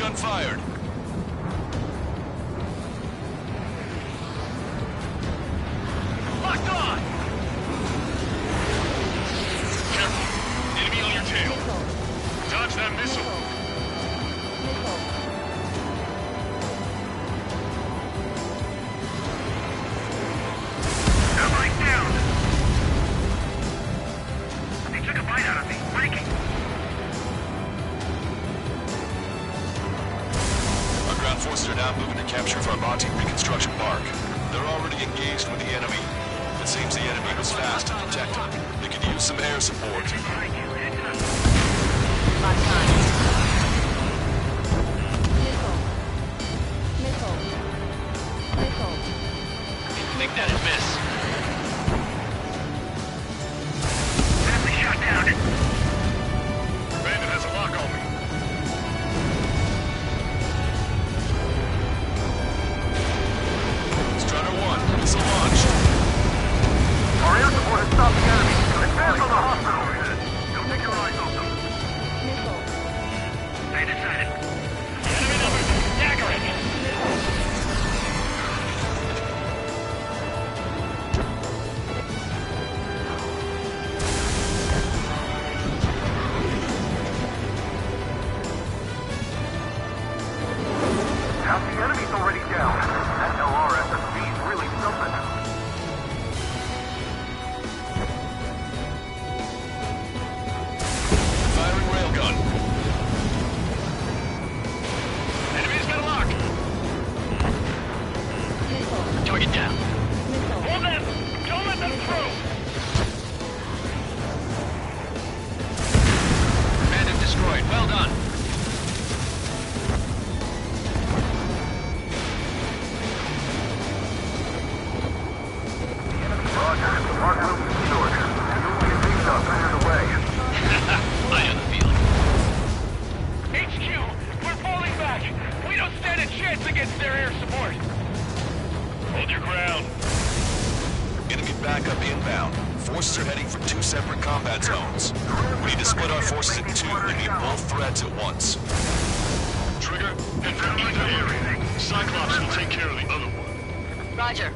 gun fired. Locked on! Careful. Enemy on your tail. Dodge that missile. Thermite down. They took a bite out of me. Breaking. Our ground forces are now moving to capture Varmati Reconstruction Park. They're already engaged with the enemy. It seems the enemy was fast to detect them. They could use some air support. Make that a miss. Enemy shot down. Bandit has a lock on me. Strider 1, missile launched. Our air support has stopped the enemy. Advance on the hospital. Don't take your eyes off them. They decided. Enemy numbers staggering. Half the enemy's already down. That LRSSB is really something. Firing railgun. Enemy's got a lock. Target down. Hold them! Don't let them through! Bandit destroyed. Well done. I know the feeling. HQ, we're falling back. We don't stand a chance against their air support. Hold your ground. Enemy backup inbound. Forces are heading for 2 separate combat zones. We need to split our forces in 2 and meet both threats at once. Trigger, head for either area. Cyclops will take care of the other one. Roger.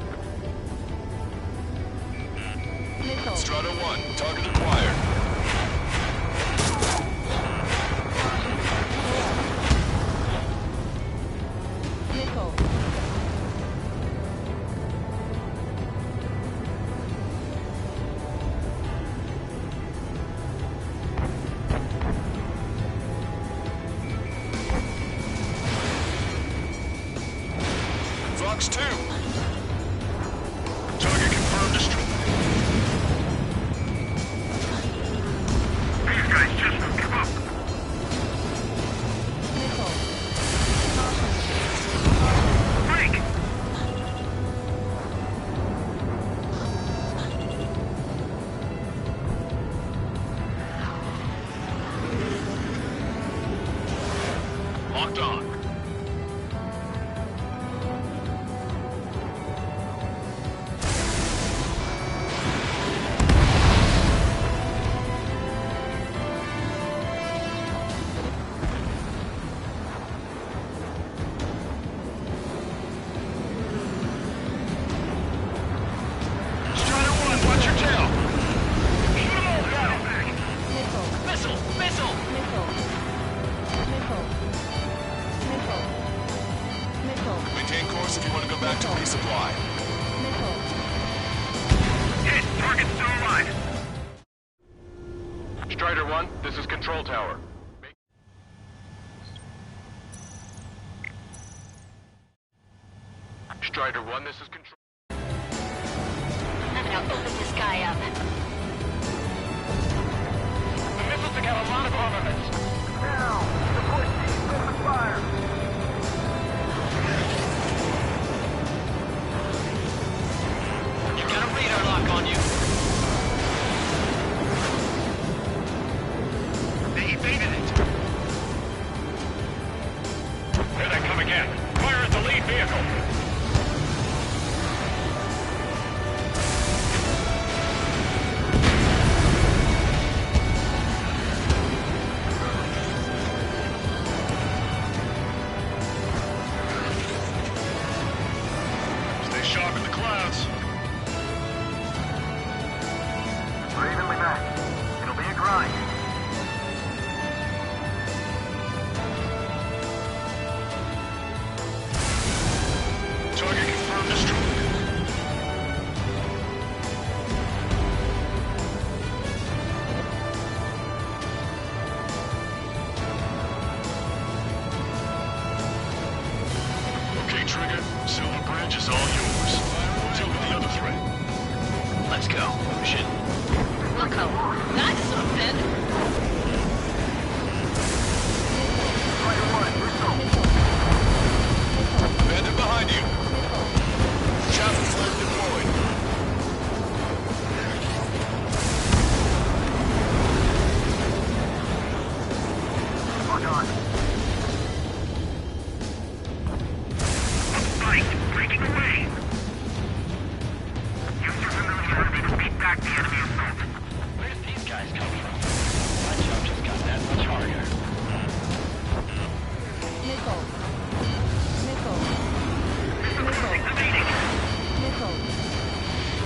Strider 1, target acquired. Fox 2. Target confirmed destroyed. These guys just won't give up. Break! Locked on. Maintain course if you want to go back to resupply. Hit! Target still alive! Strider 1, this is Control Tower. Strider 1, this is Control... I'm gonna open this guy up. The missiles have got a lot of armaments. Now, support team, open fire! You've got a radar lock on you. They evaded it. Here they come again. Fire at the lead vehicle. clouds. We're evenly matched. It'll be a grind. Target confirmed destroyed. Okay, Trigger. Silver Bridge is all yours. Deal with the other threat. Let's go. Shit. Wilco. That's something. Bandit behind you. Chopper flare deployed. Lock on. Fight! Breaking away! Use your familiarity to beat back the enemy assault. Where did these guys come from? My job just got that much harder. Missile. Evading!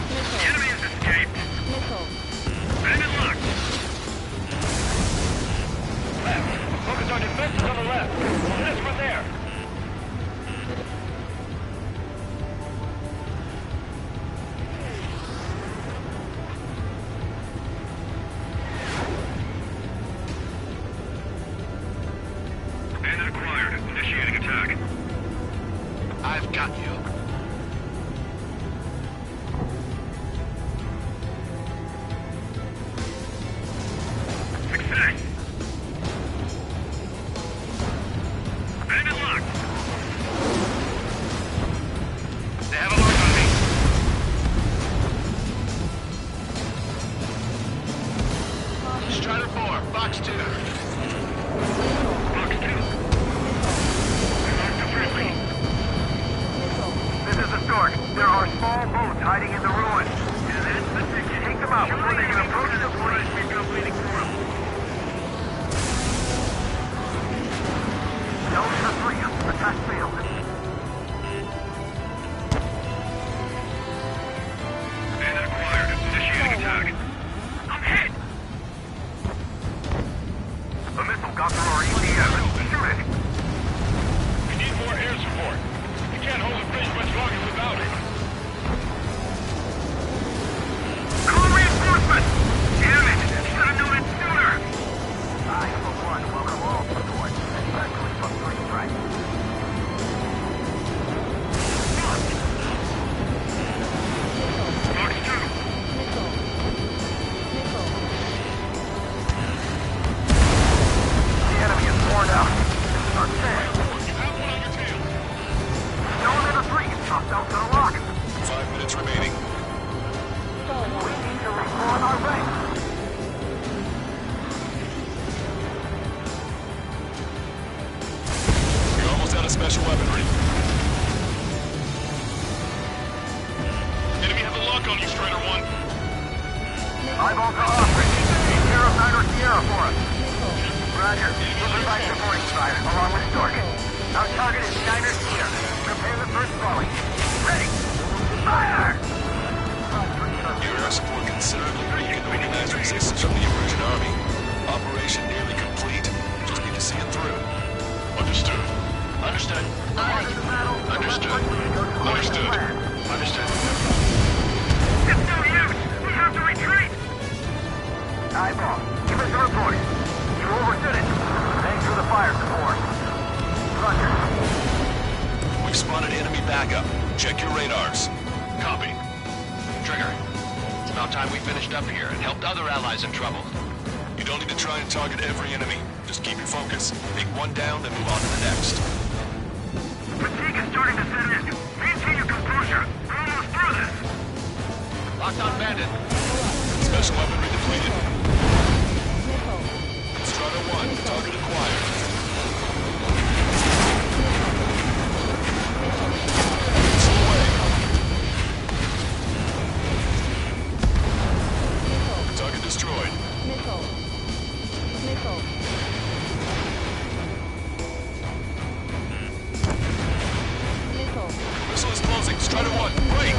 The enemy has escaped. Bandit locked. Left. Focus on defenses on the left. We'll hit us from there. Bandit acquired. Initiating attack. I've got you. Success! Bandit locked! They have a lock on me. Strider 4, Box 2. Box 2. Locked to friendly. This is the Stork. There are small boats hiding in the ruins. And then, take them out before they can approach the place. We've got waiting for them. Down to the 3. Attack failed. Bandit acquired. Initiating attack. I'm hit! The missile got through our ECM. Shoot it. We need more air support. We can't hold the bridge much longer without it. Call reinforcements! Damn it! Should have known it sooner! I, for one, welcome all support. Especially from 3 strikes. Box 2. The enemy is worn out. This is our chance. You have one on your tail. No one in the 3 is tossed out to the lock. 5 minutes remaining. We need to reform our ranks. You're almost out of special weaponry. Enemy has a lock on you, Strider 1. Eyeball to off. Sierra 9 or Sierra for us. Roger. Moving back supporting Strider, along with Stork. Our target is Niner Sierra. Prepare the first volley. Ready. Fire! Your air support considerably weakened organized resistance from the Emergent Army. Operation nearly complete. Just need to see it through. Understood. Understood. Understood. Understood. Understood. It's no use! We have to retreat! Eyeball, give us a report. You overstood it. Thanks for the fire support. Roger. We've spotted enemy backup. Check your radars. Copy. Trigger. It's about time we finished up here and helped other allies in trouble. You don't need to try and target every enemy. Just keep your focus. Take one down, then move on to the next. Fatigue is starting to set in. Maintain your composure. We're almost through this. Locked on Bandit. Special weaponry depleted. Strider 1, target acquired. Missile away. Target destroyed. Missile is closing. Strider 1, break!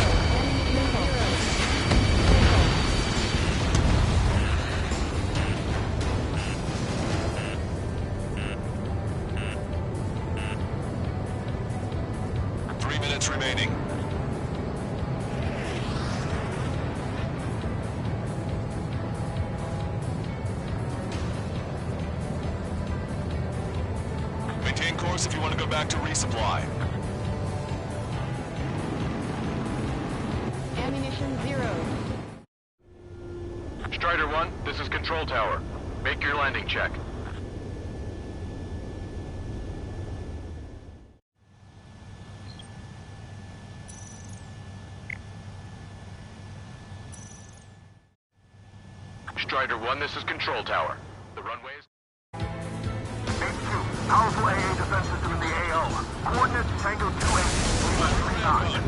course if you want to go back to resupply. Ammunition 0. Strider 1, this is Control Tower. Make your landing check. Strider 1, this is Control Tower. The runway is... H2, powerful AA defense system in the AO. Coordinates Tango 2 8 39.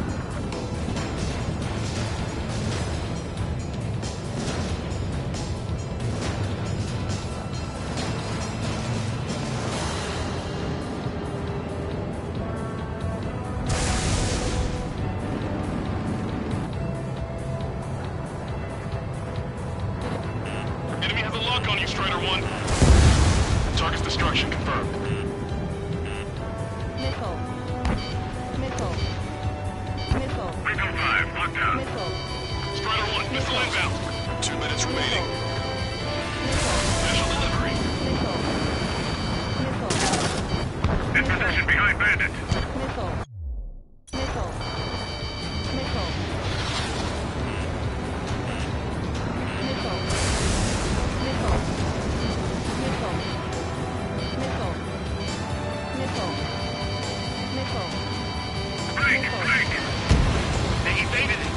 Enemy has a lock on you, Strider 1. Target's destruction confirmed. Missile. Missile. Missile. Recon 5, lockdown. Missile. Strider 1, missile inbound. 2 minutes remaining. Special delivery. Missile. Missile. In position behind bandit. Missile. Missile. Missile. Missile. Missile. Missile. Missile. Missile. Missile. Break, break. They evaded it.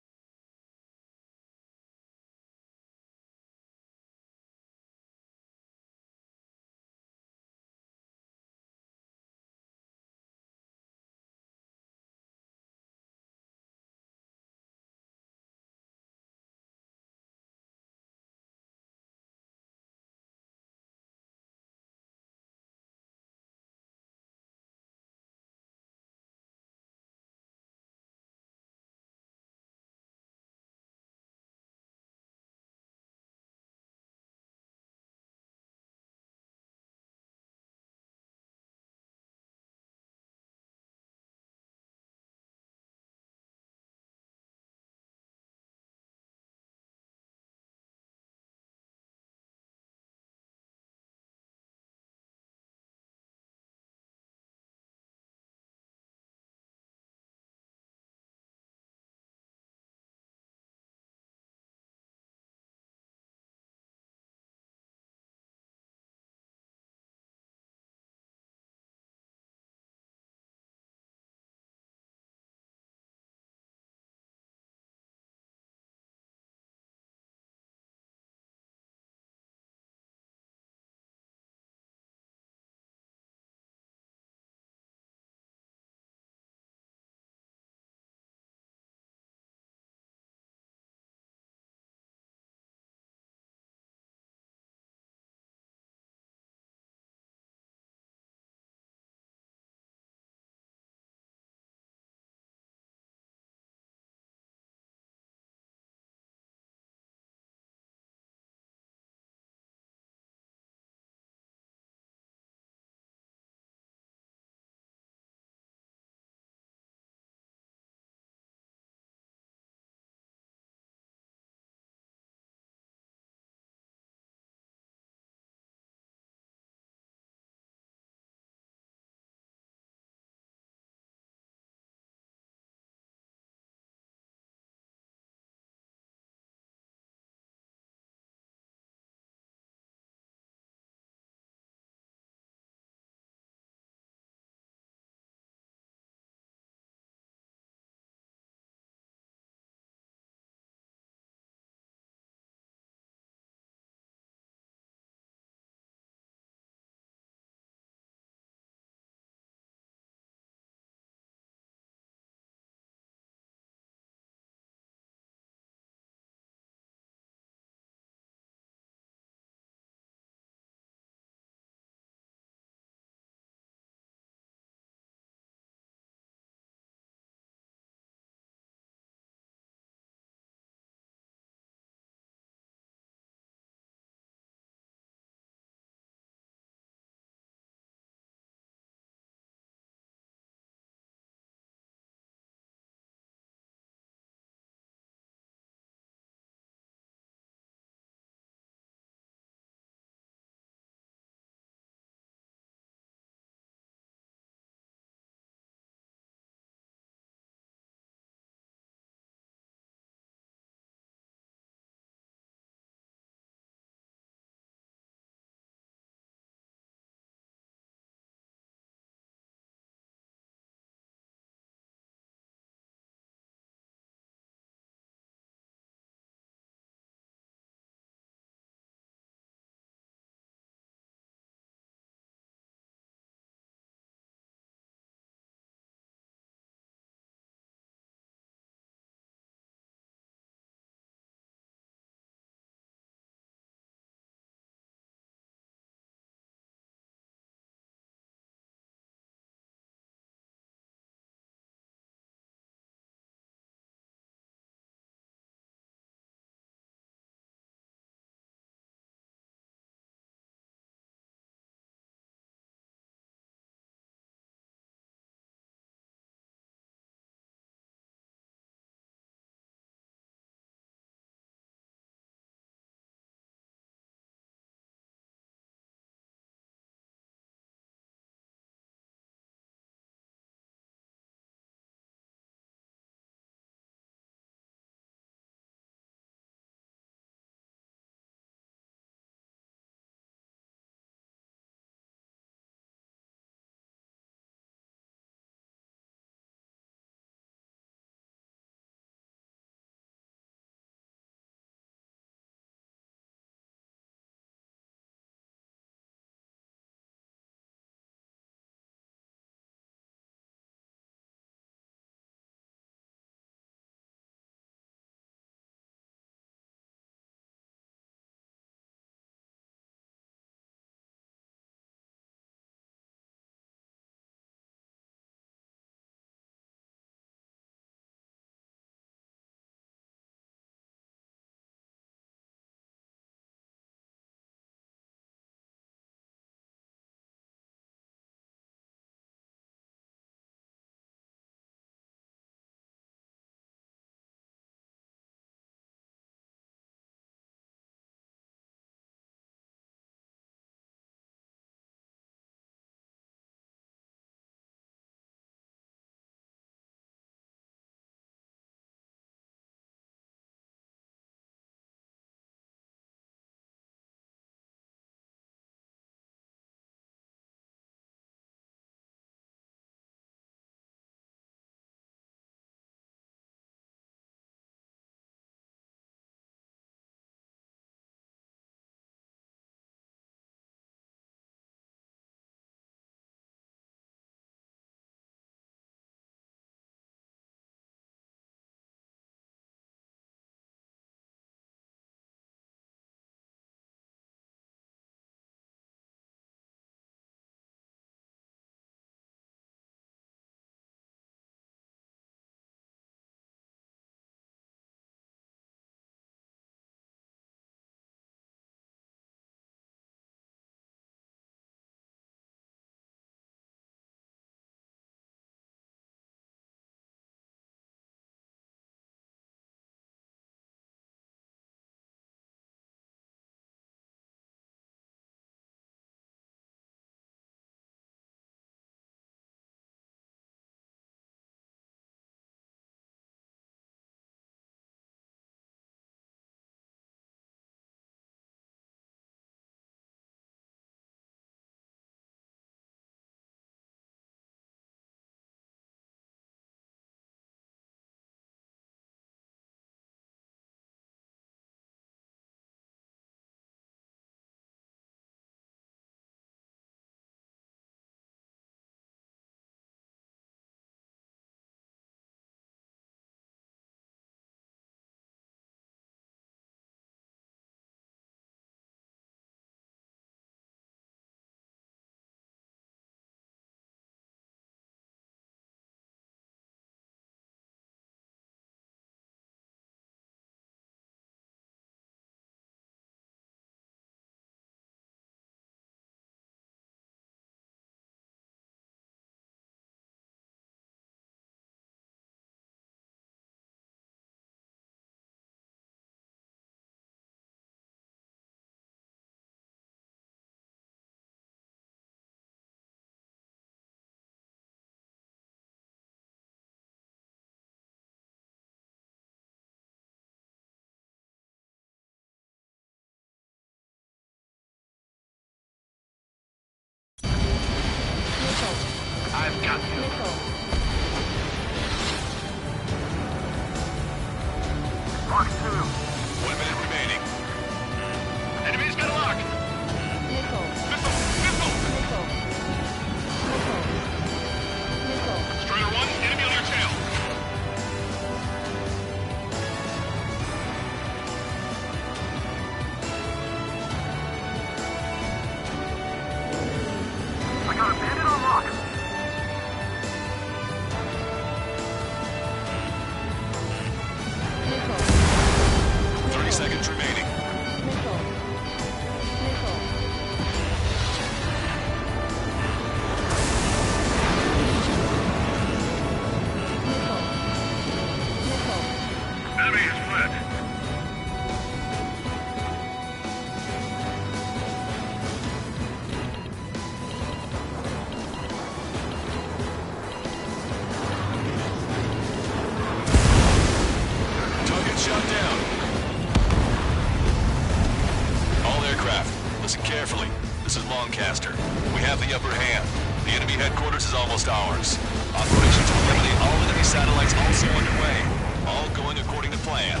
Doncaster. We have the upper hand. The enemy headquarters is almost ours. Operation to eliminate all enemy satellites also underway. All going according to plan.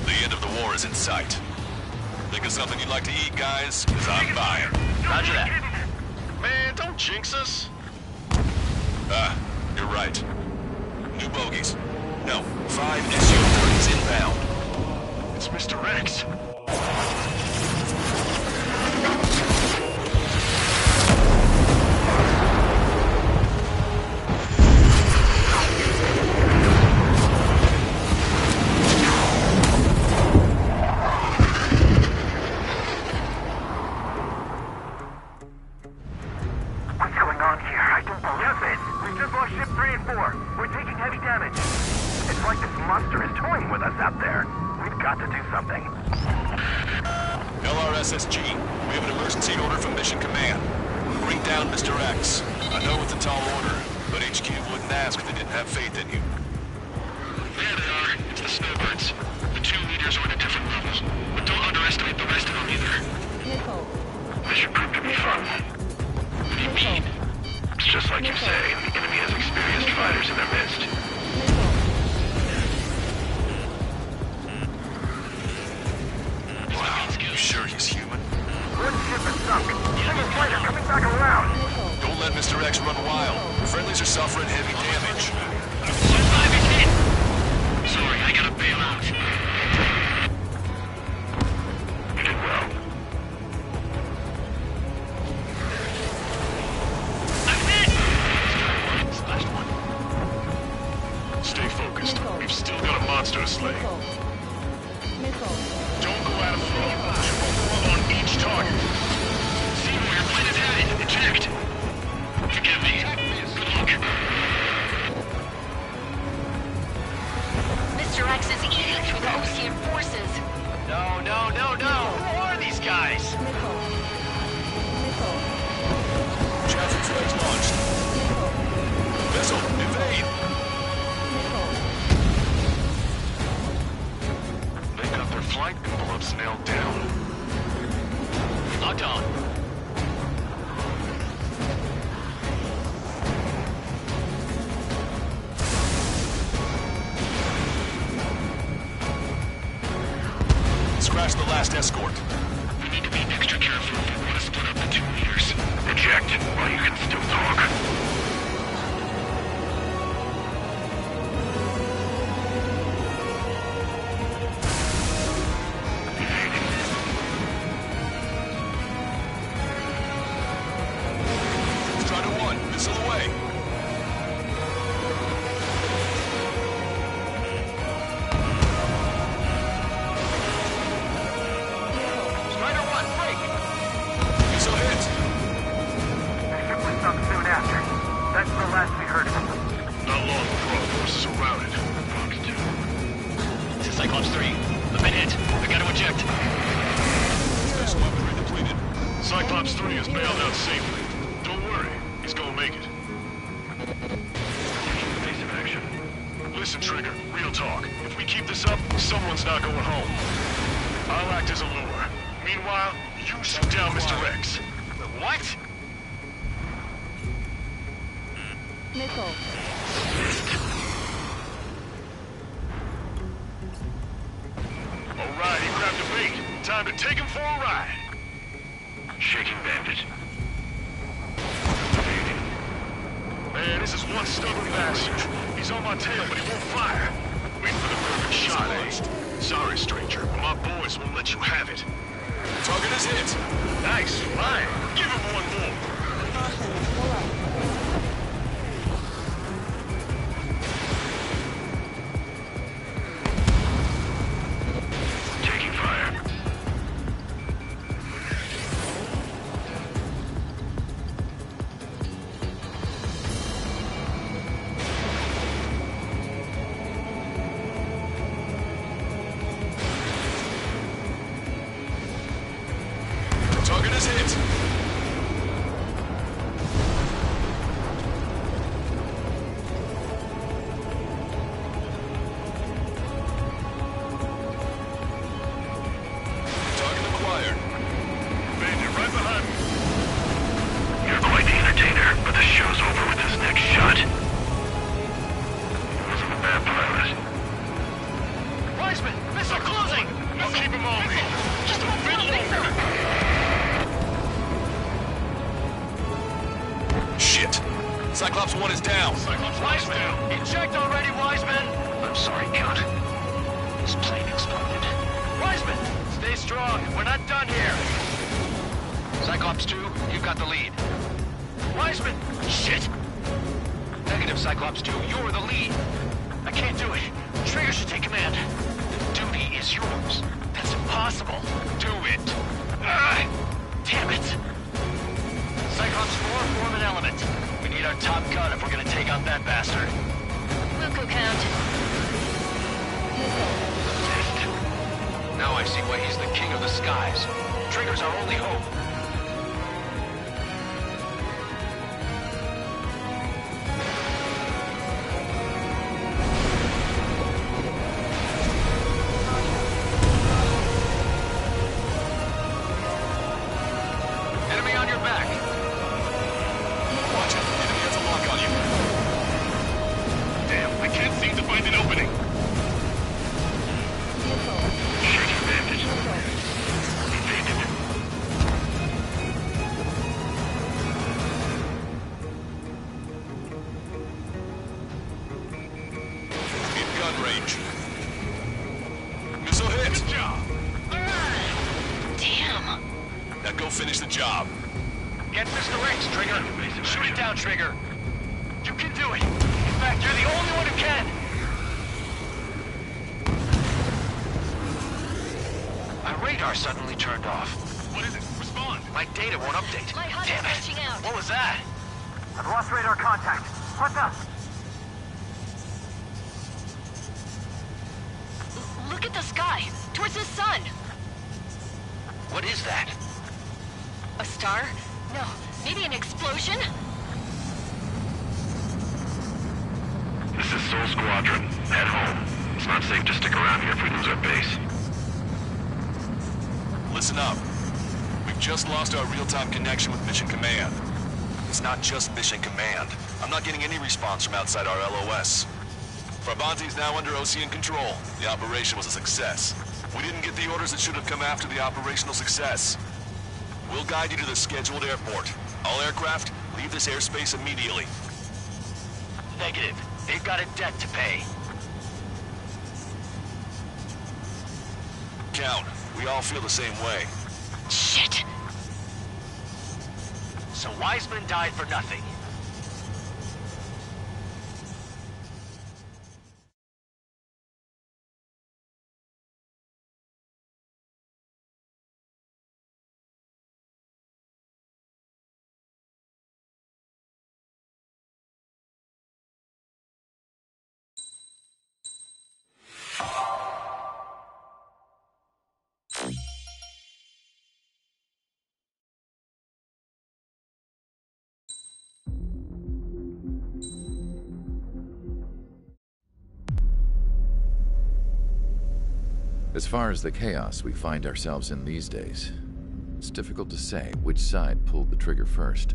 The end of the war is in sight. Think of something you'd like to eat, guys? Because I'm buying. Roger that. Man, don't jinx us. You're right. New bogeys. No, 5 SU-30s inbound. It's Mr. Rex. What's going on here? I don't believe it. We just lost ship 3 and 4. We're taking heavy damage. It's like this monster is toying with us out there. We've got to do something. LRSSG, we have an emergency order from Mission Command. Bring down Mr. X. I know it's a tall order, but HQ wouldn't ask if they didn't have faith in you. There they are. It's the snowbirds. The 2 leaders are at a different level. But don't underestimate the rest of them either. Missile. This should prove to be fun. What do you mean? It's just like you say. The enemy has experienced fighters in their midst. Missile. Wow, you sure he's human? One ship is sunk. Single fighter coming back around. Missile. Don't let Mr. X run wild. Friendlies are suffering heavy damage. Sorry, I gotta bail out. You did well. I'm hit! Last one. Stay focused. We've still got a monster to slay. Missile. Missile. Don't go out of flow. On each target. Seymour, your plane is headed. Eject. Forgive me. Good luck. Mr. X is eating through the Ocean forces. No, no, no, no! Who are these guys? Missile. Missile. Chaffee flags launched. Missile. Vessel, evade! Missile. They got their flight envelopes nailed down. Locked on. Scratch the last escort. We need to be extra careful if we want to split up the 2 leaders. Eject while you can still talk. Strider 1, missile away. Strider 1, break! Missile hit. The ship was sunk soon after. That's the last we heard of it. Not long before our forces surrounded. This is Cyclops 3. I've been hit. I gotta eject. Special weaponry depleted. Cyclops 3 is bailed out safely. Don't worry, he's gonna make it. Evasive action. Listen, Trigger, real talk. If we keep this up, someone's not going home. I'll act as a lure. Meanwhile, you shoot down Mr. X. What? Missile. Alright, he grabbed a bait. Time to take him for a ride. Shaking bandit. Man, this is one stubborn bastard. He's on my tail, but he won't fire. Waiting for the perfect shot, eh? Sorry, stranger, but my boys won't let you have it. Target is hit. Nice, fine. Give him one more. Caution. Pull up. Taking fire. Target is hit. Wiseman! Eject already, Wiseman! I'm sorry, Count. This plane exploded. Wiseman! Stay strong. We're not done here. Cyclops 2, you've got the lead. Wiseman! Shit! Negative, Cyclops 2. You're the lead. I can't do it. Trigger should take command. The duty is yours. That's impossible. Do it. Damn it. Cyclops 4, form an element. We need our top gun if we're gonna take out that bastard. Wilco count. Now I see why he's the king of the skies. Trigger's our only hope. Enemy on your back. Watch it. Enemy has a lock on you. Damn, I can't seem to find an opening. In gun range. Missile hit. Good job. Damn. Now go finish the job. Get Mr. X, Trigger. Shoot it down, Trigger. You can do it. In fact, you're the only one who can. My radar suddenly turned off. What is it? Respond. My data won't update. My HUD is Damn it. glitching out. What was that? I've lost radar contact. What's up? Look at the sky. Towards the sun. What is that? A star? No. Maybe an explosion? This is Soul Squadron. Head home. It's not safe to stick around here if we lose our base. Listen up. We've just lost our real-time connection with Mission Command. It's not just Mission Command. I'm not getting any response from outside our LOS. Brabante is now under Ocean control. The operation was a success. We didn't get the orders that should have come after the operational success. We'll guide you to the scheduled airport. All aircraft, leave this airspace immediately. Negative. They've got a debt to pay. Count, we all feel the same way. Shit. So Wiseman died for nothing. As far as the chaos we find ourselves in these days, it's difficult to say which side pulled the trigger first.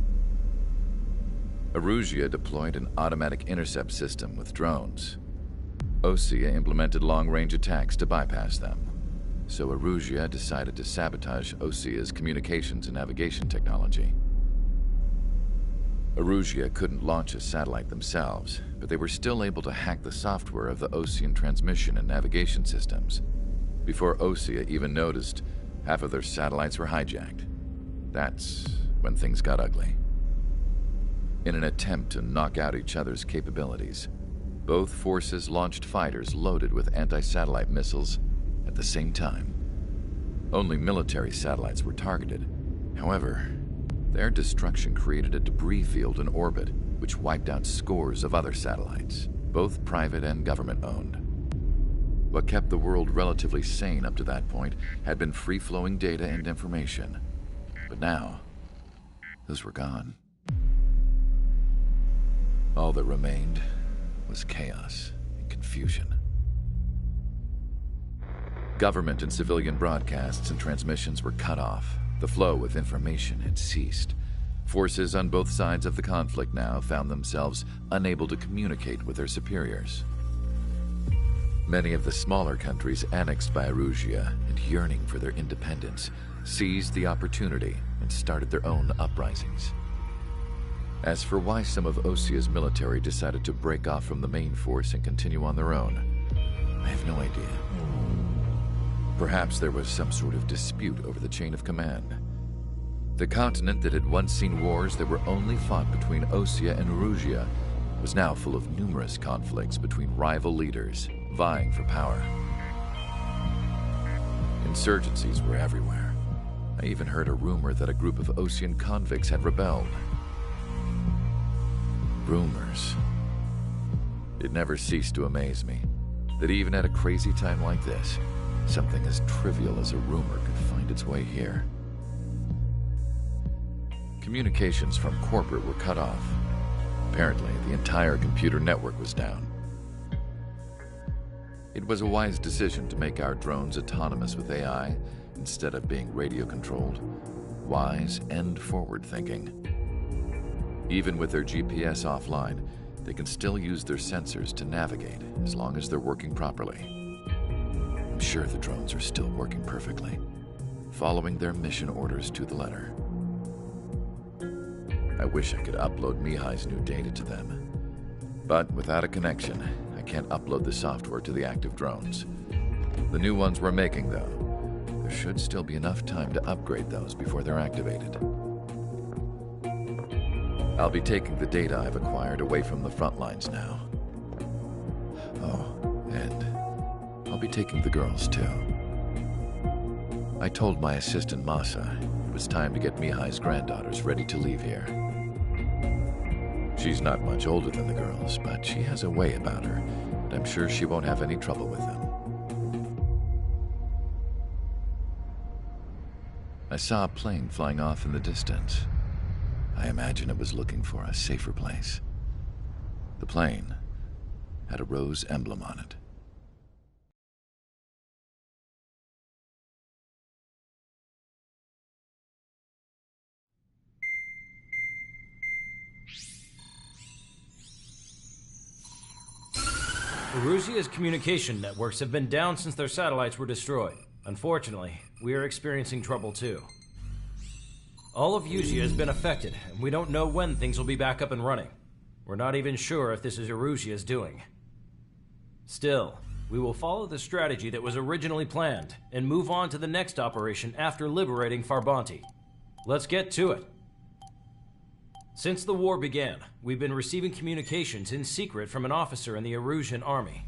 Erusia deployed an automatic intercept system with drones. Osea implemented long-range attacks to bypass them. So Erusia decided to sabotage Osea's communications and navigation technology. Erusia couldn't launch a satellite themselves, but they were still able to hack the software of the Osean transmission and navigation systems. Before Osea even noticed, half of their satellites were hijacked. That's when things got ugly. In an attempt to knock out each other's capabilities, both forces launched fighters loaded with anti-satellite missiles at the same time. Only military satellites were targeted. However, their destruction created a debris field in orbit, which wiped out scores of other satellites, both private and government-owned. What kept the world relatively sane up to that point had been free-flowing data and information. But now, those were gone. All that remained was chaos and confusion. Government and civilian broadcasts and transmissions were cut off. The flow of information had ceased. Forces on both sides of the conflict now found themselves unable to communicate with their superiors. Many of the smaller countries annexed by Erusia and yearning for their independence seized the opportunity and started their own uprisings. As for why some of Osia's military decided to break off from the main force and continue on their own, I have no idea. Perhaps there was some sort of dispute over the chain of command. The continent that had once seen wars that were only fought between Osia and Erusia was now full of numerous conflicts between rival leaders vying for power. Insurgencies were everywhere. I even heard a rumor that a group of Osian convicts had rebelled. Rumors. It never ceased to amaze me that even at a crazy time like this, something as trivial as a rumor could find its way here. Communications from corporate were cut off. Apparently, the entire computer network was down. It was a wise decision to make our drones autonomous with AI instead of being radio-controlled. Wise and forward-thinking. Even with their GPS offline, they can still use their sensors to navigate as long as they're working properly. I'm sure the drones are still working perfectly, following their mission orders to the letter. I wish I could upload Mihai's new data to them. But without a connection, I can't upload the software to the active drones. The new ones we're making, though, there should still be enough time to upgrade those before they're activated. I'll be taking the data I've acquired away from the front lines now. Oh, and I'll be taking the girls, too. I told my assistant Masa it was time to get Mihai's granddaughters ready to leave here. She's not much older than the girls, but she has a way about her, and I'm sure she won't have any trouble with them. I saw a plane flying off in the distance. I imagine it was looking for a safer place. The plane had a rose emblem on it. Erusia's communication networks have been down since their satellites were destroyed. Unfortunately, we are experiencing trouble too. All of Erusia has been affected, and we don't know when things will be back up and running. We're not even sure if this is Erusia's doing. Still, we will follow the strategy that was originally planned and move on to the next operation after liberating Farbanti. Let's get to it. Since the war began, we've been receiving communications in secret from an officer in the Erusian army.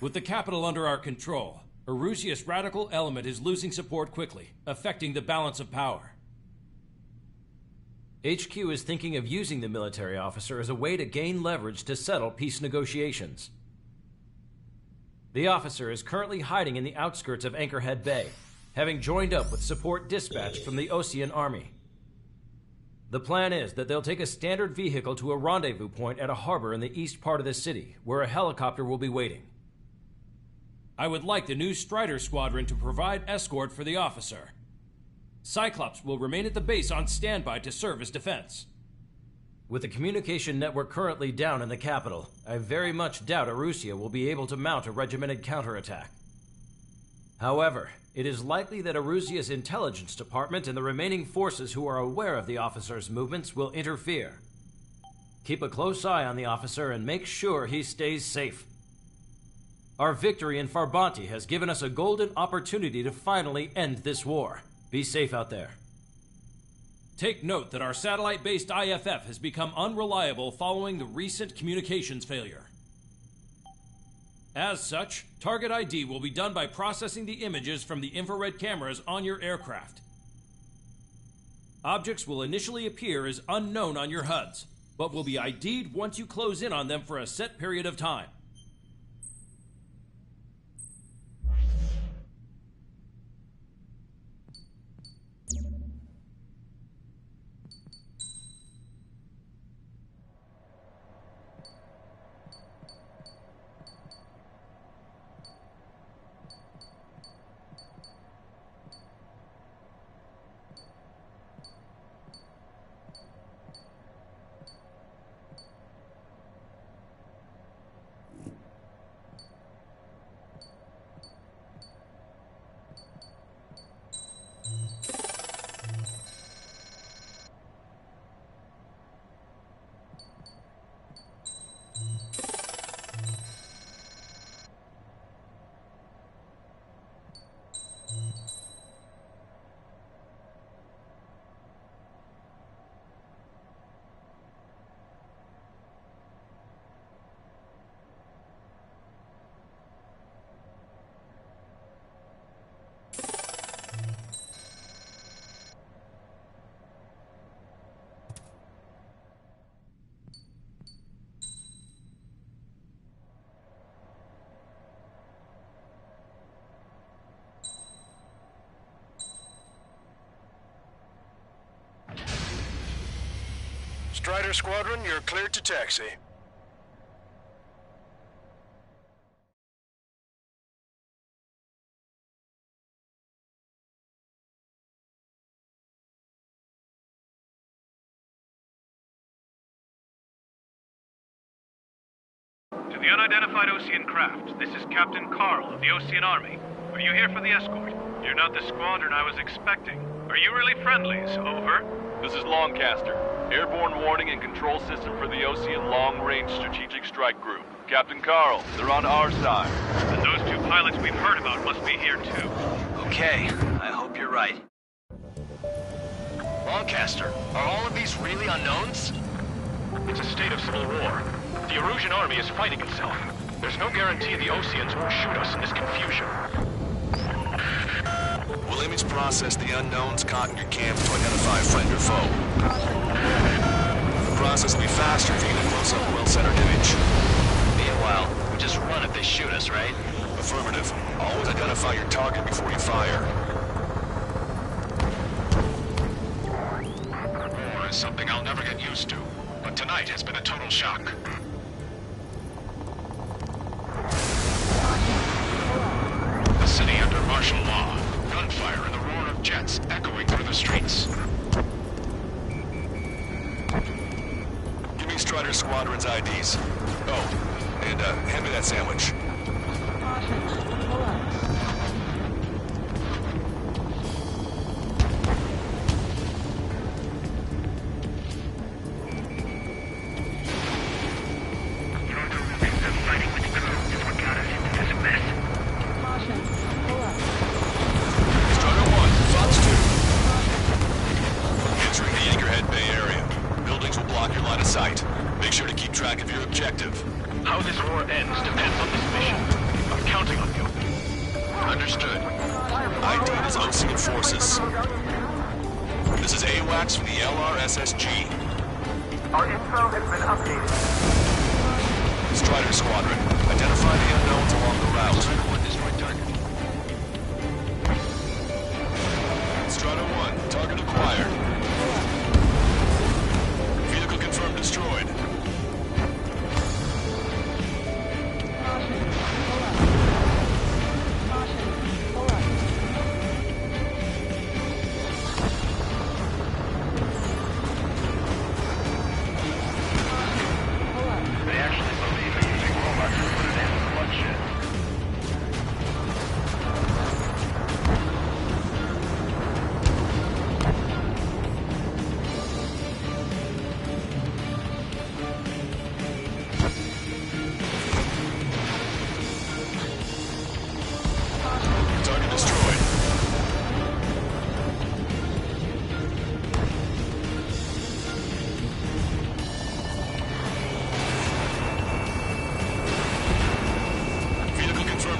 With the capital under our control, Erusia's radical element is losing support quickly, affecting the balance of power. HQ is thinking of using the military officer as a way to gain leverage to settle peace negotiations. The officer is currently hiding in the outskirts of Anchorhead Bay, having joined up with support dispatched from the Osean army. The plan is that they'll take a standard vehicle to a rendezvous point at a harbor in the east part of the city, where a helicopter will be waiting. I would like the new Strider Squadron to provide escort for the officer. Cyclops will remain at the base on standby to serve as defense. With the communication network currently down in the capital, I very much doubt Erusia will be able to mount a regimented counterattack. However, it is likely that Erusia's intelligence department and the remaining forces who are aware of the officer's movements will interfere. Keep a close eye on the officer and make sure he stays safe. Our victory in Farbanti has given us a golden opportunity to finally end this war. Be safe out there. Take note that our satellite-based IFF has become unreliable following the recent communications failure. As such, target ID will be done by processing the images from the infrared cameras on your aircraft. Objects will initially appear as unknown on your HUDs, but will be ID'd once you close in on them for a set period of time. Strider Squadron, you're cleared to taxi. To the unidentified Ocean craft, this is Captain Carl of the Ocean Army. Are you here for the escort? You're not the squadron I was expecting. Are you really friendlies? Over. This is Longcaster. Airborne warning and control system for the Ocean Long Range Strategic Strike Group. Captain Carl, they're on our side. And those two pilots we've heard about must be here too. Okay, I hope you're right. Longcaster, are all of these really unknowns? It's a state of civil war. The Erusian army is fighting itself. There's no guarantee the Oceans won't shoot us in this confusion. We'll image process the unknowns caught in your camp to identify friend or foe. The process will be faster if you get a close-up, well-centered image. Meanwhile, we just run if they shoot us, right? Affirmative. Always identify your target before you fire. War is something I'll never get used to, but tonight has been a total shock. The city under martial law. Gunfire and the roar of jets echoing through the streets. Give me Strider Squadron's IDs. Oh, and hand me that sandwich. Make sure to keep track of your objective. How this war ends depends on this mission. I'm counting on you. Understood. ID is Ocean Forces. This is AWACS from the LRSSG. Our info has been updated. Strider Squadron, identify the unknowns along the route. Strider 1, target acquired. Vehicle confirmed destroyed.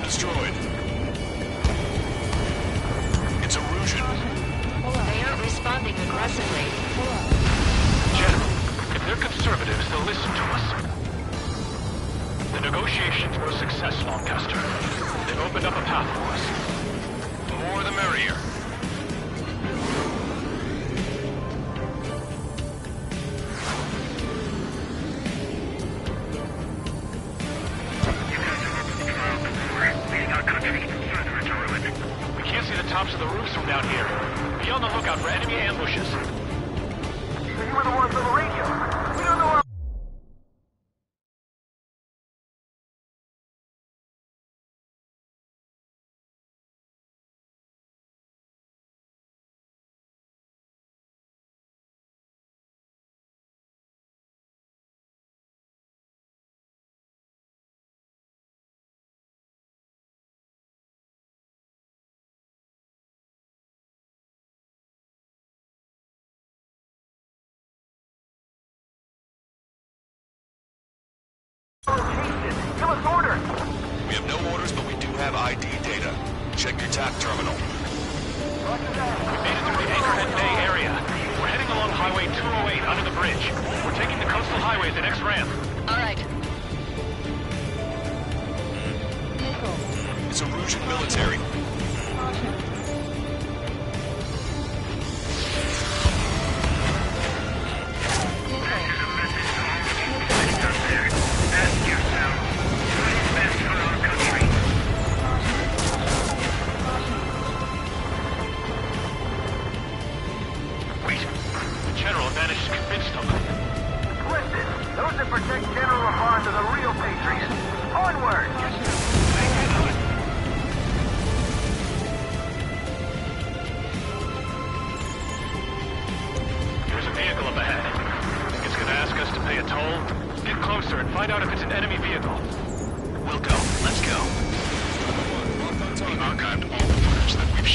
Destroyed. It's Erusian. They aren't responding aggressively. General, if they're conservatives, they'll listen to us. The negotiations were a success, Longcaster. They've opened up a path for us. The more the merrier. Tops of the roofs from down here. Be on the lookout for enemy ambushes. You were the ones on the radio. We don't know. Give us orders! We have no orders, but we do have ID data. Check your TAC terminal. We made it through the Anchorhead Bay area. We're heading along Highway 208 under the bridge. We're taking the coastal highway as the next ramp. All right. It's Erusian military.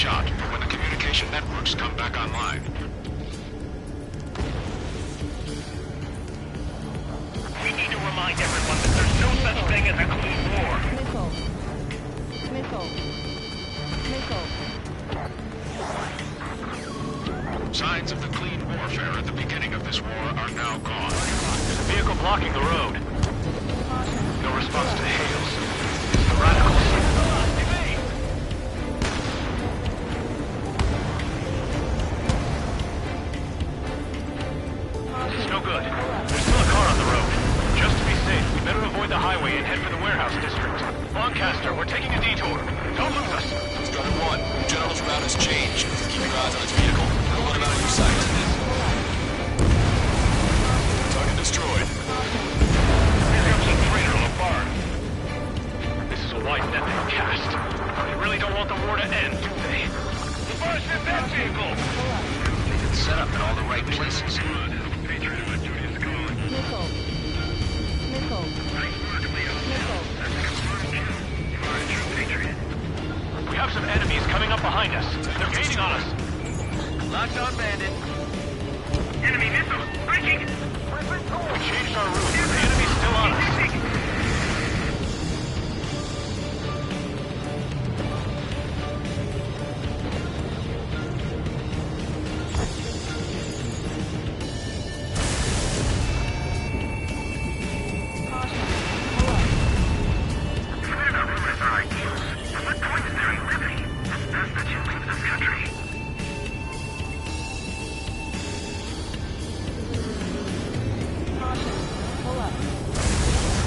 shot for when the communication networks come back online. We need to remind everyone that there's no such thing as a clean war. Missile. Missile. Signs of the clean warfare at the beginning of this war are now gone. There's a vehicle blocking the road. Caution. No response to hails. It's the radicals. It's no good. There's still a car on the road. Just to be safe, we better avoid the highway and head for the warehouse district. Lancaster, we're taking a detour. Don't lose us. Strider 1, General's route has changed. Keep your eyes on his vehicle. Don't let him out of your sight. Target destroyed. Here comes a traitor on a barn. This is a wide net they've cast. They really don't want the war to end, do they? The bar's in that vehicle! It's set up in all the right places. Missile. Missile. Missile. We have some enemies coming up behind us. They're gaining on us. Locked on, Bandit. Enemy missile! Breaking! We changed our route. The enemy's still on us.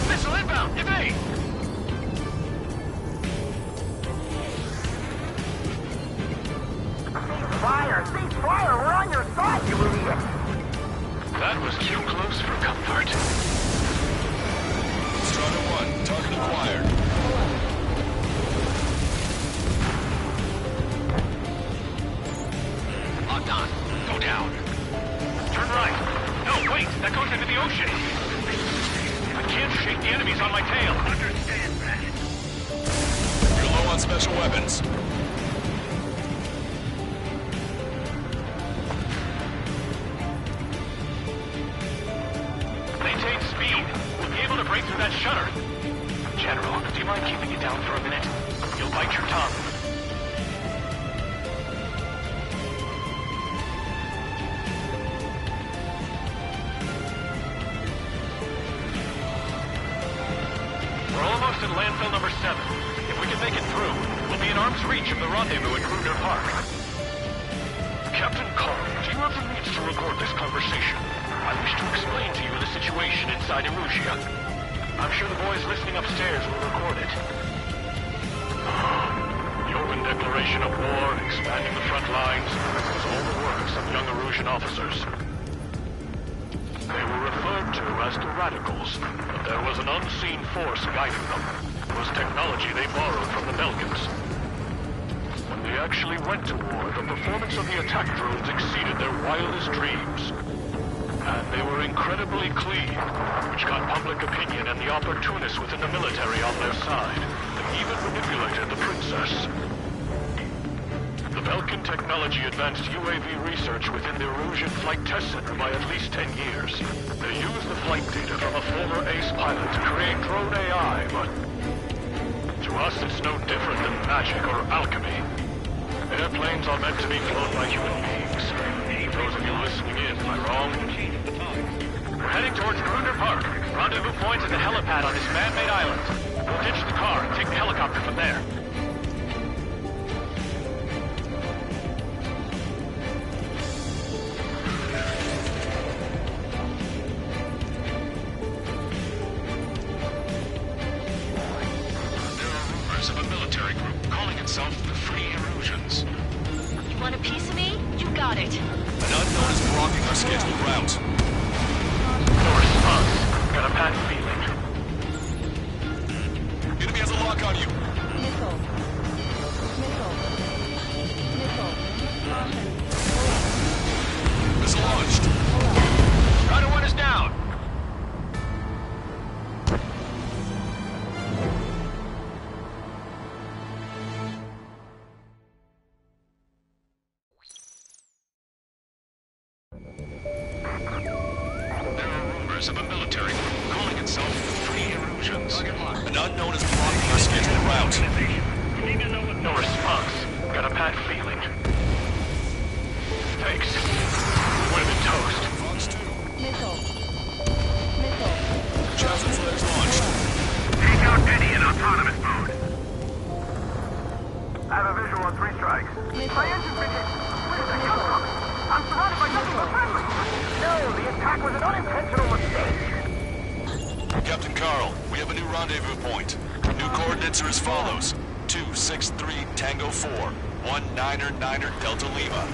Missile inbound! Evade! Fire! Cease fire! We're on your side, you idiot! That was too close for comfort. Strider 1, target acquired. Locked on. Go down. Turn right. No, wait. That goes into the ocean. I can't shake the enemies on my tail. Understand that. You're low on special weapons. Maintain speed. We'll be able to break through that shutter. General, do you mind keeping it down for a minute? You'll bite your tongue. We're almost at landfill number 7. If we can make it through, we'll be in arm's reach of the rendezvous at Gruner Park. Captain Carl, do you have the means to record this conversation? I wish to explain to you the situation inside Erusia. I'm sure the boys listening upstairs will record it. The open declaration of war, expanding the front lines, was all the work of some young Erusian officers. They were referred to as the Radicals, but there was an unseen force guiding them. It was technology they borrowed from the Belgians. When they actually went to war, the performance of the attack drones exceeded their wildest dreams. And they were incredibly clean, which got public opinion and the opportunists within the military on their side, and even manipulated the princess. The Belkin technology advanced UAV research within the Erusian Flight Test Center by at least 10 years. They used the flight data from a former ace pilot to create drone AI, but to us it's no different than magic or alchemy. Airplanes are meant to be flown by human beings. Those of you listening in, am I wrong? We're heading towards Gruner Park. Rendezvous point is a helipad on this man-made island. We'll ditch the car and take the helicopter from there. There are rumors of a military group calling itself the Free Erusians. You want a piece of me? You got it. An unknown is blocking our scheduled route. No response. Got a bad feeling. Enemy has a lock on you. Missile. Missile. Missile. Caution. Missile launched. Rider 1 is down. My engine's been hit. Where did they come from? I'm surrounded by nothing but friendly. No, the attack was an unintentional mistake. Captain Carl, we have a new rendezvous point. New coordinates are as follows. 263 Tango 4, 1999 Delta Lima.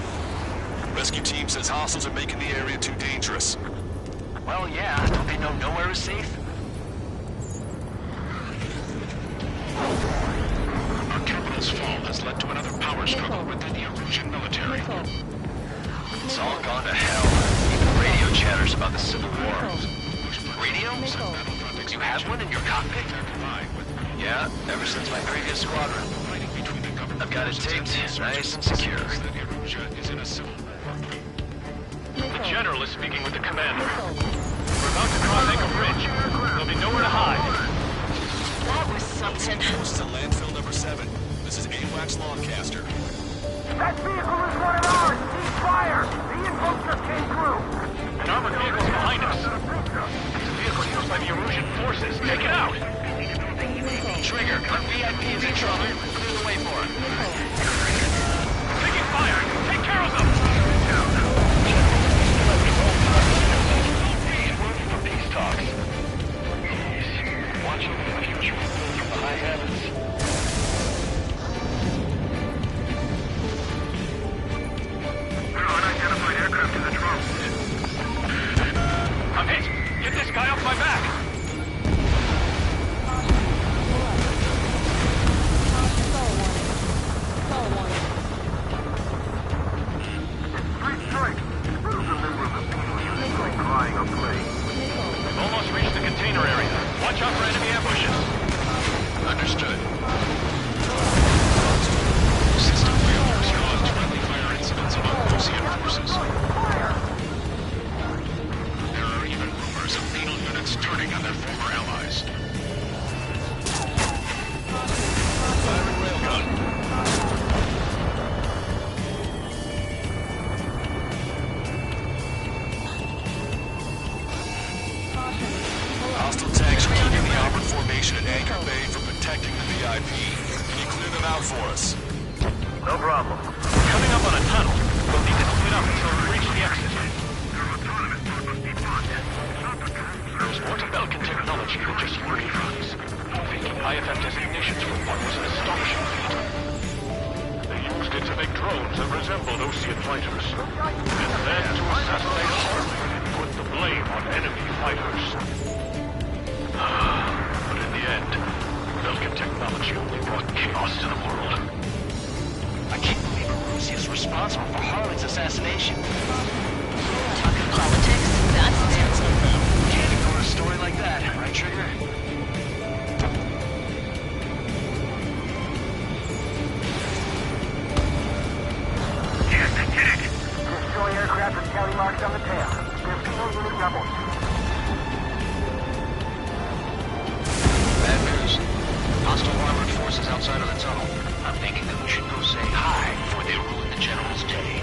Rescue team says hostiles are making the area too dangerous. Well, yeah, don't they know nowhere is safe? Our capital's fall has led to another power struggle within the Erusian military. It's all gone to hell. Even radio chatters about the Civil War. Radio? You have one in your cockpit? Yeah, ever since my previous squadron. I've got it taped, nice and secure. The general is speaking with the commander. We're about to cross Echo Bridge. There'll be nowhere to hide. That was something. This is landfill number 7. This is AWACS Longcaster. That vehicle is one of ours. Cease fire. The info just came through. An armored vehicle's behind us. It's a vehicle used by the Erusian forces. Take it out! Trigger, our VIP is in trouble. Clear the way for him. Taking fire! Take care of them! For peace talks. Watching the future from the high heavens. Unidentified aircraft in the drone. I'm hit! Get this guy off my back! We've almost reached the container area. Watch out for enemy ambushes. Understood. System failures caused friendly fire incidents among Russian forces. There are even rumors of penal units turning on their former allies. Firing railgun. Hostile tanks are keeping the armored formation at Anchor Bay from protecting the VIP. Can you clear them out for us? No problem. Coming up on a tunnel. We'll need to split up until we reach the exit. There's more to Belkin technology than just free runs. Taking IFF designations for one was an astonishing feat. They used it to make drones that resembled Osean fighters. And then to assassinate Harley and put the blame on enemy fighters. But in the end, Belkin technology only brought chaos to the world. I can't believe Russia is responsible for Harley's assassination. Talking politics? That's it. Can't ignore a story like that, right, Trigger? Yes, I did it. Destroy aircraft with tally marks on the tail. There's penal unit rebels. Bad news. Hostile armored forces outside of the tunnel. I'm thinking that we should go say hi before they ruin the general's day.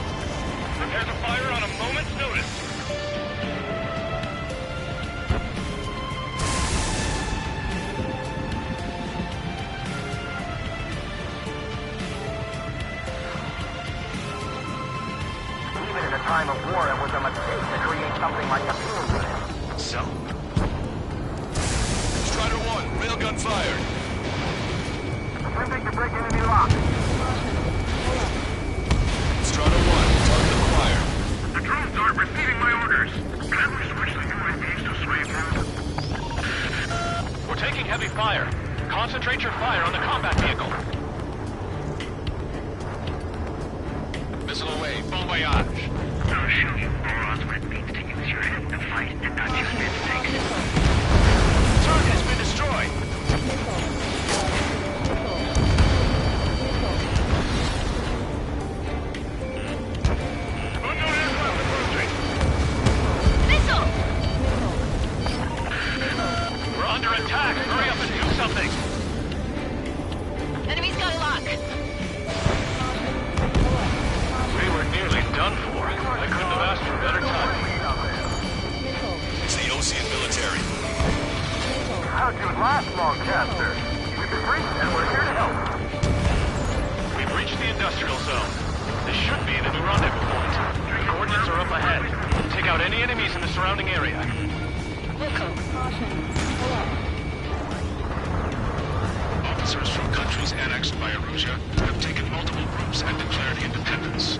Prepare to fire on a moment's notice. Even in a time of war, it was a mistake to create something like a field unit. So? Strider 1, railgun fired. Attempting to break enemy lock. Strider 1, target acquired. The drones aren't receiving my orders. Can we switch the UAVs to slave mode? We're taking heavy fire. Concentrate your fire on the combat vehicle. Missile away, bon voyage. I'll show you morons what it means to use your head to fight and not just instinct. Target has been destroyed. Unknown aircraft approaching. Missile! We're under attack. Hurry up and do something. Enemy's got a lock. We were nearly done for. I couldn't have asked for better timing. It's the Osean military. How'd you last, Longcaster? surrounding area. Wilco. Caution. Pull up. Officers from countries annexed by Erusia have taken multiple groups and declared independence.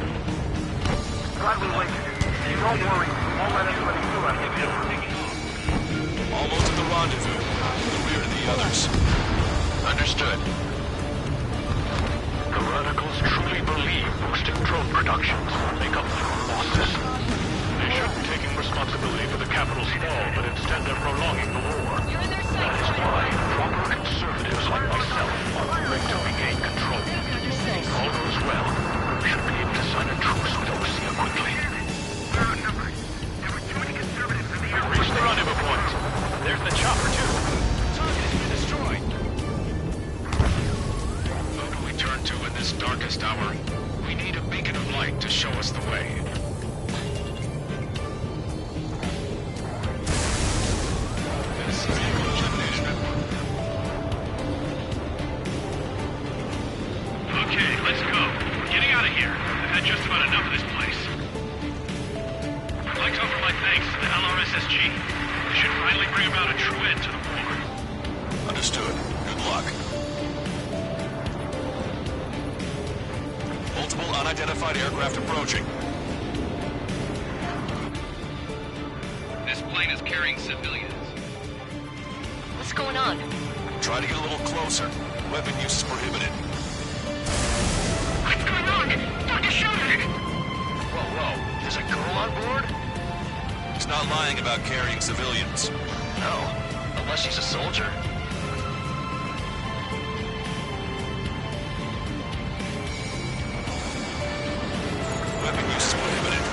Glad we waited. Don't worry. Won't let anybody through us. Almost at the rendezvous. The rear of the others. Understood. The radicals truly believe boosting drone productions will make up for losses. They shouldn't be taking responsibility for the capital's fall, but instead they're prolonging the war. You're in their That is sight. why proper conservatives like myself are willing to regain control. If all goes well, we should be able to sign a truce with Osea quickly. We've reached the rendezvous point. There's the chopper, too. Target has been destroyed. Who do we turn to in this darkest hour? We need a beacon of light to show us the way. This is the elimination. Okay, let's go. We're getting out of here. I've had just about enough of this place. I'd like to offer my thanks to the LRSSG. They should finally bring about a true end to the war. Understood. Good luck. Multiple unidentified aircraft approaching. This plane is carrying civilians. What's going on? Try to get a little closer. Weapon use is prohibited. What's going on? Dr. Schroeder! Whoa. There's a girl on board? He's not lying about carrying civilians. No. Unless she's a soldier. Weapon use is prohibited.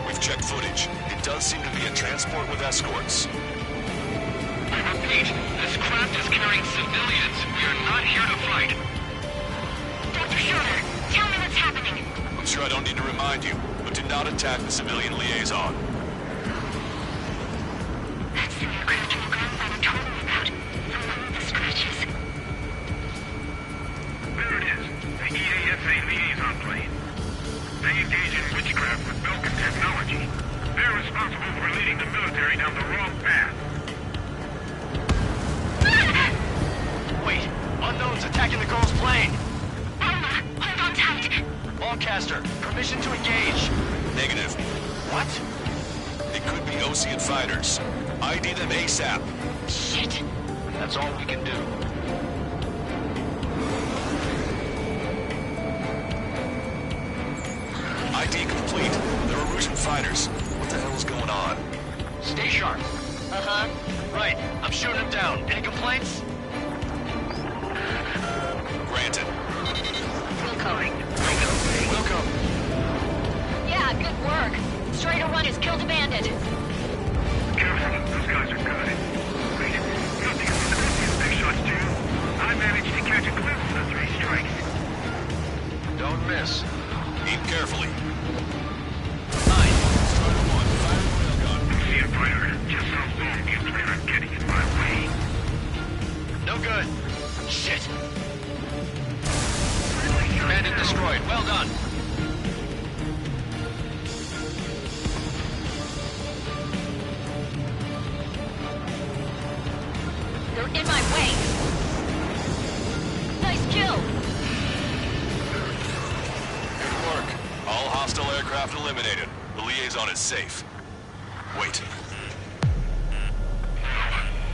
We've checked footage. It does seem to be a transport with escorts. I repeat, this craft is carrying civilians. We are not here to fight. Dr. Schroeder, tell me what's happening. I'm sure I don't need to remind you, but do not attack the civilian liaison. That's the aircraft your grandfather told me about. The one with the scratches. There it is. The EASA liaison plane. They engage in witchcraft with Belkin technology. They're responsible for leading the military down the wrong path. Wait. Unknown's attacking the girl's plane. Alma, hold on tight. Lancaster, permission to engage. Negative. What? It could be Osean fighters. ID them ASAP. Shit. That's all we can do. ID complete. They're Erusian fighters. What the hell is going on? Stay sharp. Uh-huh. Right. I'm shooting him down. Any complaints? Granted. Wilco. Welcome. Yeah, good work. Strider 1 has killed a bandit. Careful, those guys are good. Wait, you don't think I'm gonna miss these big shots, do you? I managed to catch a glimpse of the 3 strikes. Don't miss. Aim carefully. Nine. Strider 1, fire the railgun. See a fighter, just how long do you plan on getting in my way? No good. Shit. Bandit destroyed. Well done. They're in my way. Nice kill. Good work. All hostile aircraft eliminated. The liaison is safe. Wait.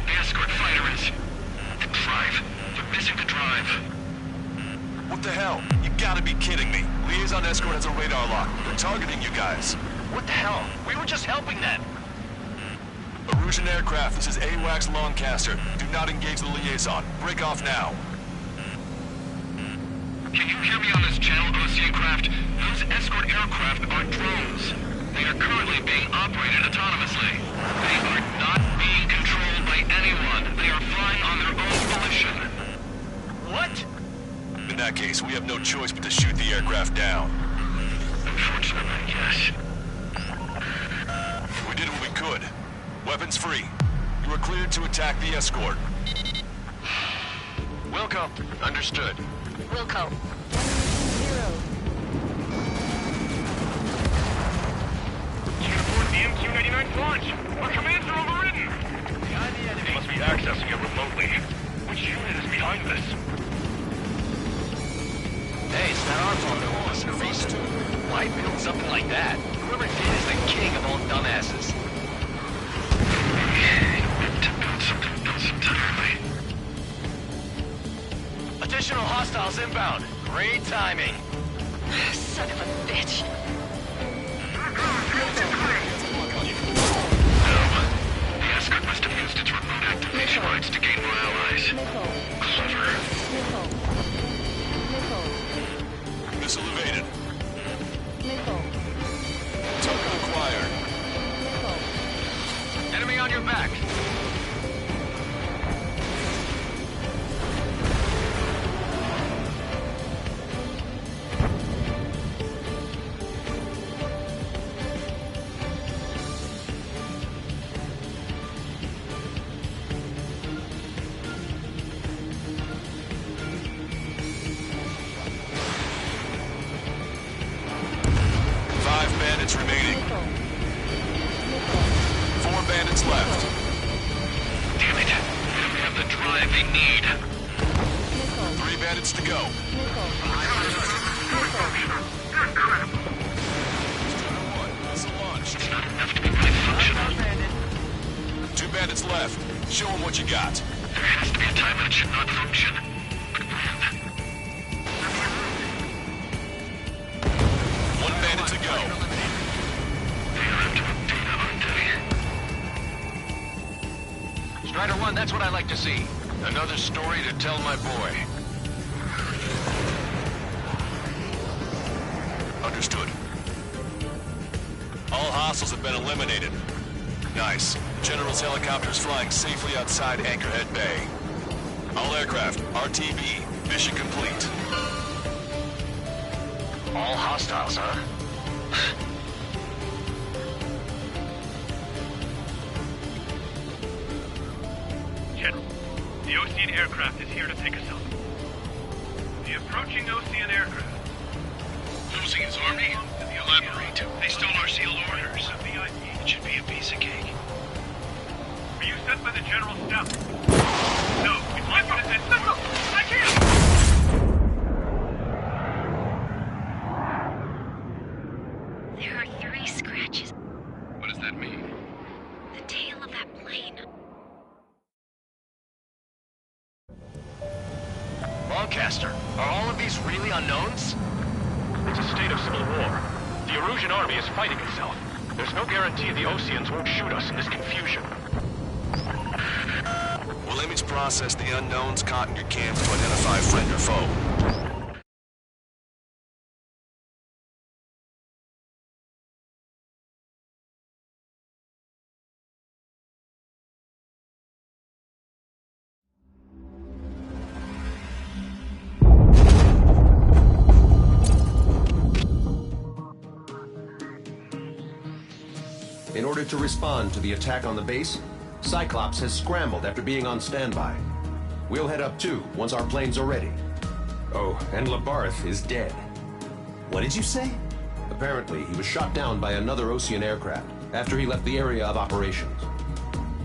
The escort fighter is... the drive. They're missing the drive. What the hell? You gotta be kidding me. Liaison escort has a radar lock. They're targeting you guys. What the hell? We were just helping them. Erusian aircraft, this is AWACS Lancaster. Do not engage the liaison. Break off now. Can you hear me on this channel, Ocean craft? Those escort aircraft are drones. They are currently being operated autonomously. They are not being controlled by anyone. They are flying on their own volition. What? In that case, we have no choice but to shoot the aircraft down. Unfortunately, yes. We did what we could. Weapons free. You are cleared to attack the escort. Wilco. Understood. Wilco. Destination 0. EMQ-99's launch! Our commands are overridden! They must be accessing it remotely. Which unit is behind this? Hey, it's not our fault there wasn't a reason. Why build something like that? Whoever did is the king of all dumbasses. To build something else entirely. Additional hostiles inbound. Great timing. Son of a bitch. The escort must have used its remote activation rights to gain more allies. Clever. Missile evaded. Token acquired. Enemy on your back. Remaining. 4 bandits left. Damn it. We don't have the drive they need. 3 bandits to go. Missile launched. It's not enough to be fully functional. 2 bandits left. Show them what you got. There has to be a time when it should not function. But when? 1 bandit to go. Strider 1, that's what I like to see. Another story to tell my boy. Understood. All hostiles have been eliminated. Nice. General's helicopter is flying safely outside Anchorhead Bay. All aircraft, RTB, mission complete. All hostiles, huh? General, the Ocean aircraft is here to pick us up. The approaching Ocean aircraft. Losing his army? Elaborate. They stole our sealed orders. It should be a piece of cake. Are you sent by the General's staff? No, it's my citizen. No, I can't! There are 3 scratches. What does that mean? The tail of that plane. Lancaster, are all of these really unknowns? It's a state of civil war. The Erusian army is fighting itself. There's no guarantee the Oceans won't shoot us in this confusion. We'll image process the unknowns caught in your cams to identify friend or foe. In order to respond to the attack on the base, Cyclops has scrambled after being on standby. We'll head up too, once our planes are ready. Oh, and Labarth is dead. What did you say? Apparently, he was shot down by another Ocean aircraft after he left the area of operations.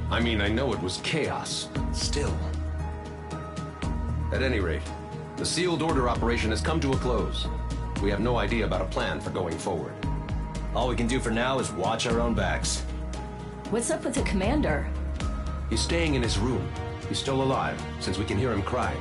I mean, I know it was chaos. Still. At any rate, the sealed order operation has come to a close. We have no idea about a plan for going forward. All we can do for now is watch our own backs. What's up with the commander? He's staying in his room. He's still alive, since we can hear him cry.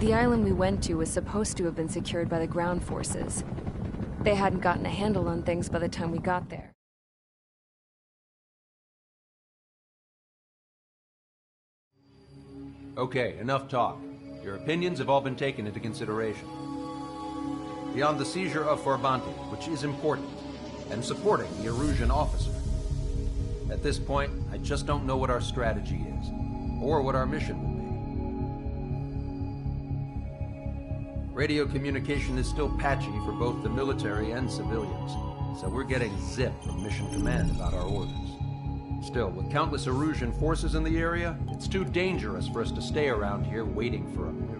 The island we went to was supposed to have been secured by the ground forces. They hadn't gotten a handle on things by the time we got there. Okay, enough talk. Your opinions have all been taken into consideration. Beyond the seizure of Forbanti, which is important, and supporting the Erusian officer. At this point, I just don't know what our strategy is, or what our mission will be. Radio communication is still patchy for both the military and civilians, so we're getting zip from Mission Command about our orders. Still, with countless Erusian forces in the area, it's too dangerous for us to stay around here waiting for a miracle.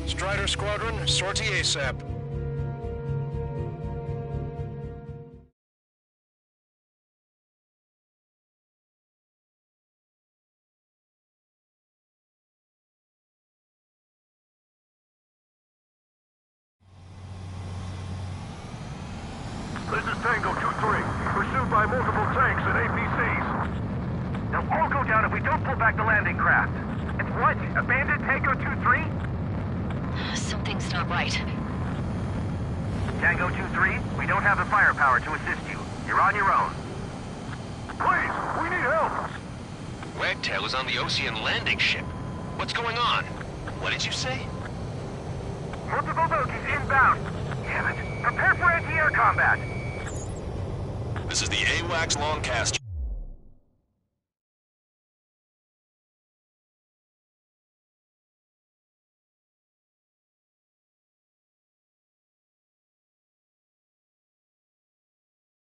Strider Squadron, sortie ASAP. This is Tango 2-3, pursued by multiple tanks and APCs. They'll all go down if we don't pull back the landing craft. It's what? Abandoned Tango 2-3? Something's not right. Tango 2-3, we don't have the firepower to assist you. You're on your own. Please, we need help! Wagtail is on the Ocean landing ship. What's going on? What did you say? Multiple bogies inbound. Damn it. Prepare for anti-air combat. This is the AWACS Longcast.